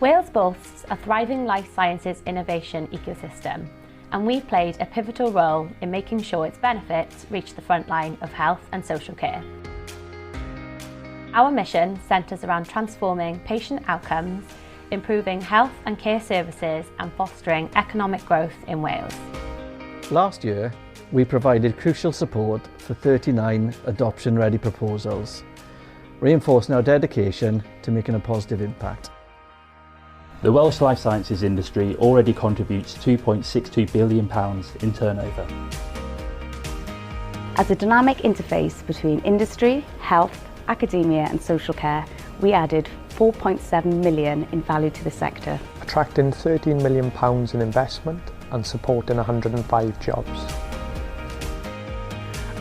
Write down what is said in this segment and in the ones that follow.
Wales boasts a thriving life sciences innovation ecosystem, and we played a pivotal role in making sure its benefits reach the front line of health and social care. Our mission centres around transforming patient outcomes, improving health and care services and fostering economic growth in Wales. Last year, we provided crucial support for 39 adoption-ready proposals, reinforcing our dedication to making a positive impact. The Welsh life sciences industry already contributes £2.62 billion in turnover. As a dynamic interface between industry, health, academia and social care, we added £4.7 million in value to the sector, attracting £13 million in investment and supporting 105 jobs.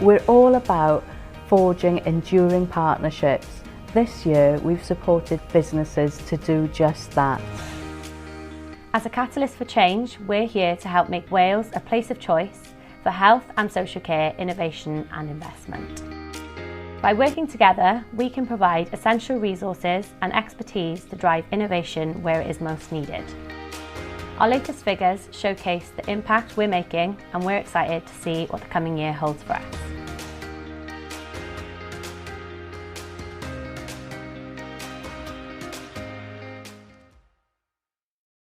We're all about forging enduring partnerships. This year we've supported businesses to do just that. As a catalyst for change, we're here to help make Wales a place of choice for health and social care, innovation and investment. By working together, we can provide essential resources and expertise to drive innovation where it is most needed. Our latest figures showcase the impact we're making, and we're excited to see what the coming year holds for us.